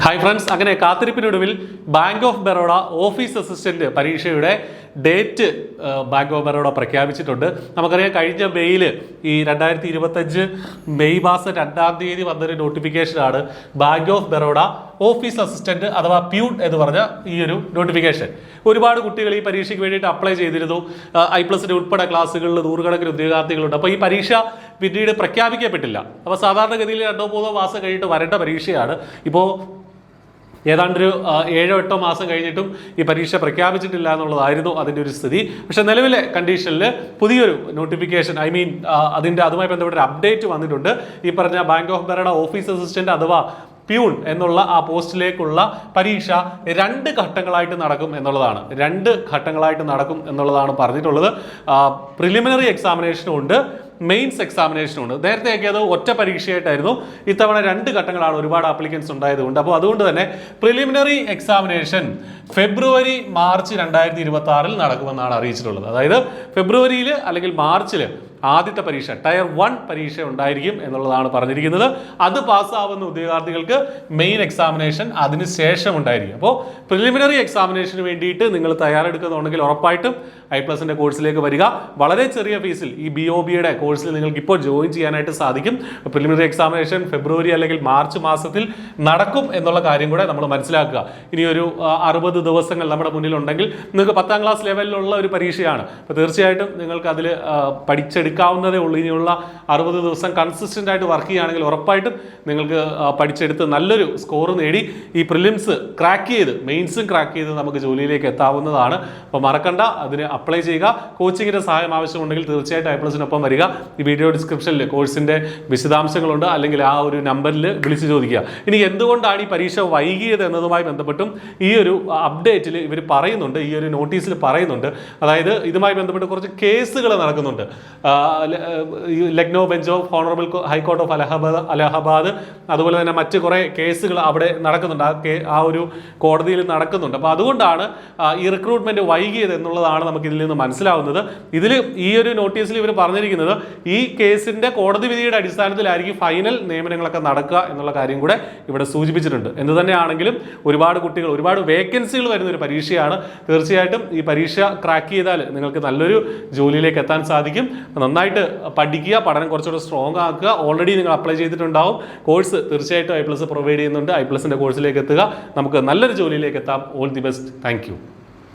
Hi friends, അങ്ങനെ കാത്തിരിപ്പിനൊടുവിൽ bank of Baroda office assistant പരീക്ഷയുടെ ഡേറ്റ് ബാങ്ക് ഓഫ് ബറോഡ പ്രഖ്യാപിച്ചിട്ടുണ്ട്. നമുക്കറിയാം, കഴിഞ്ഞ മെയിൽ ഈ 2025 മെയ് മാസം 2-ാം തീയതി വന്നൊരു നോട്ടിഫിക്കേഷനാണ് bank of Baroda office assistant അഥവാ പ്യൂൺ എന്ന് പറഞ്ഞ ഈ ഒരു നോട്ടിഫിക്കേഷൻ. ഒരുപാട് കുട്ടികൾ ഈ പരീക്ഷയ്ക്ക് വേണ്ടിയിട്ട് അപ്ലൈ ചെയ്തിരുന്നു. I+ന്റെ ഉൾപ്പെടെ ക്ലാസ്സുകളിൽ നൂറുകണക്കിന് ഉദ്യോഗാർത്ഥികളുണ്ട്. അപ്പോൾ ഈ പരീക്ഷ പിന്നീട് പ്രഖ്യാപിക്കപ്പെട്ടില്ല. അപ്പോൾ സാധാരണഗതിയിൽ 2-3 മാസം കഴിഞ്ഞിട്ട് വരേണ്ട പരീക്ഷയാണ്. ഇപ്പോൾ ഏതാണ്ടൊരു 7-8 മാസം കഴിഞ്ഞിട്ടും ഈ പരീക്ഷ പ്രഖ്യാപിച്ചിട്ടില്ല എന്നുള്ളതായിരുന്നു അതിൻ്റെ ഒരു സ്ഥിതി. പക്ഷെ നിലവിലെ കണ്ടീഷനിൽ പുതിയൊരു നോട്ടിഫിക്കേഷൻ അതുമായി ബന്ധപ്പെട്ട ഒരു അപ്ഡേറ്റ് വന്നിട്ടുണ്ട്. ഈ പറഞ്ഞ bank of Baroda office assistant അഥവാ പ്യൂൺ എന്നുള്ള ആ പോസ്റ്റിലേക്കുള്ള പരീക്ഷ 2 ഘട്ടങ്ങളായിട്ട് നടക്കും എന്നുള്ളതാണ്. 2 ഘട്ടങ്ങളായിട്ട് നടക്കും എന്നുള്ളതാണ് പറഞ്ഞിട്ടുള്ളത്. പ്രിലിമിനറി എക്സാമിനേഷനും ഉണ്ട്, മെയിൻസ് എക്സാമിനേഷനും ഉണ്ട്. നേരത്തെയൊക്കെ അത് ഒറ്റ പരീക്ഷയായിട്ടായിരുന്നു. ഇത്തവണ 2 ഘട്ടങ്ങളാണ്. ഒരുപാട് ആപ്ലിക്കൻസ് ഉണ്ടായതുകൊണ്ട്. അപ്പോൾ അതുകൊണ്ട് തന്നെ പ്രിലിമിനറി എക്സാമിനേഷൻ ഫെബ്രുവരി മാർച്ച് 2026 നടക്കുമെന്നാണ് അറിയിച്ചിട്ടുള്ളത്. അതായത് ഫെബ്രുവരിയിൽ അല്ലെങ്കിൽ മാർച്ചിൽ ആദ്യത്തെ പരീക്ഷ ടയർ 1 പരീക്ഷ ഉണ്ടായിരിക്കും എന്നുള്ളതാണ് പറഞ്ഞിരിക്കുന്നത്. അത് പാസ്സാവുന്ന ഉദ്യോഗാർത്ഥികൾക്ക് മെയിൻ എക്സാമിനേഷൻ അതിനുശേഷം ഉണ്ടായിരിക്കും. അപ്പോൾ പ്രിലിമിനറി എക്സാമിനേഷന് വേണ്ടിയിട്ട് നിങ്ങൾ തയ്യാറെടുക്കുന്നുണ്ടെങ്കിൽ ഉറപ്പായിട്ടും I+ന്റെ കോഴ്സിലേക്ക് വരിക. വളരെ ചെറിയ ഫീസിൽ ഈ BOBയുടെ കോഴ്സിൽ നിങ്ങൾക്ക് ഇപ്പോൾ ജോയിൻ ചെയ്യാനായിട്ട് സാധിക്കും. പ്രിലിമിനറി എക്സാമിനേഷൻ ഫെബ്രുവരി അല്ലെങ്കിൽ മാർച്ച് മാസത്തിൽ നടക്കും എന്നുള്ള കാര്യം കൂടെ നമ്മൾ മനസ്സിലാക്കുക. ഇനിയൊരു 60 ദിവസങ്ങൾ നമ്മുടെ മുന്നിലുണ്ടെങ്കിൽ നിങ്ങൾക്ക് 10ാം ക്ലാസ് ലെവലിലുള്ള ഒരു പരീക്ഷയാണ്. അപ്പോൾ തീർച്ചയായിട്ടും നിങ്ങൾക്ക് അതിൽ പഠിച്ചെടുക്കാവുന്നതേ ഉള്ളൂ. ഇനിയുള്ള 60 ദിവസം കൺസിസ്റ്റൻ്റ് ആയിട്ട് വർക്ക് ചെയ്യുകയാണെങ്കിൽ ഉറപ്പായിട്ടും നിങ്ങൾക്ക് പഠിച്ചെടുത്ത് നല്ലൊരു സ്കോർ നേടി ഈ പ്രിലിംസ് ക്രാക്ക് ചെയ്ത് മെയിൻസും ക്രാക്ക് ചെയ്ത് നമുക്ക് ജോലിയിലേക്ക് എത്താവുന്നതാണ്. അപ്പോൾ മറക്കണ്ട, അതിന് അപ്ലൈ ചെയ്യുക. കോച്ചിങ്ങിൻ്റെ സഹായം ആവശ്യമുണ്ടെങ്കിൽ തീർച്ചയായിട്ടും I+നൊപ്പം വരിക. ഈ വീഡിയോ ഡിസ്ക്രിപ്ഷനിൽ കോഴ്സിൻ്റെ വിശദാംശങ്ങളുണ്ട്, അല്ലെങ്കിൽ ആ ഒരു നമ്പറിൽ വിളിച്ച് ചോദിക്കുക. ഇനി എന്തുകൊണ്ടാണ് ഈ പരീക്ഷ വൈകിയത് എന്നതുമായി ബന്ധപ്പെട്ടും ഈ ഒരു അപ്ഡേറ്റിൽ ഇവർ പറയുന്നുണ്ട്, ഈ ഒരു നോട്ടീസിൽ പറയുന്നുണ്ട്. അതായത് ഇതുമായി ബന്ധപ്പെട്ട് കുറച്ച് കേസുകൾ നടക്കുന്നുണ്ട്. Lucknow bench of honourable high court of Allahabad അതുപോലെ തന്നെ മറ്റ് കുറേ കേസുകൾ അവിടെ നടക്കുന്നുണ്ട്. ആ ഒരു കോടതിയിൽ നടക്കുന്നുണ്ട്. അപ്പോൾ അതുകൊണ്ടാണ് ഈ റിക്രൂട്ട്മെന്റ് വൈകിയത് എന്നുള്ളതാണ് നമുക്ക് ഇതിൽ നിന്ന് മനസ്സിലാവുന്നത്. ഇതിൽ ഈ ഒരു നോട്ടീസിൽ ഇവർ പറഞ്ഞിരിക്കുന്നത് ഈ കേസിന്റെ കോടതി വിധിയുടെ അടിസ്ഥാനത്തിലായിരിക്കും ഫൈനൽ നിയമനങ്ങളൊക്കെ നടക്കുക എന്നുള്ള കാര്യം കൂടെ ഇവിടെ സൂചിപ്പിച്ചിട്ടുണ്ട്. എന്ത് തന്നെയാണെങ്കിലും ഒരുപാട് കുട്ടികൾ, ഒരുപാട് വേക്കൻസികൾ വരുന്ന ഒരു പരീക്ഷയാണ്. തീർച്ചയായിട്ടും ഈ പരീക്ഷ ക്രാക്ക് ചെയ്താൽ നിങ്ങൾക്ക് നല്ലൊരു ജോലിയിലേക്ക് എത്താൻ സാധിക്കും. നന്നായിട്ട് പഠിക്കുക, പഠനം കുറച്ചുകൂടെ സ്ട്രോങ് ആക്കുക. ഓൾറെഡി നിങ്ങൾ അപ്ലൈ ചെയ്തിട്ടുണ്ടാവും. കോഴ്സ് തീർച്ചയായിട്ടും I+ പ്രൊവൈഡ് ചെയ്യുന്നുണ്ട്. I+ന്റെ കോഴ്സിലേക്ക് എത്തുക. നമുക്ക് നല്ലൊരു ജോലിയിലേക്ക് എത്താം. All the best. Thank you.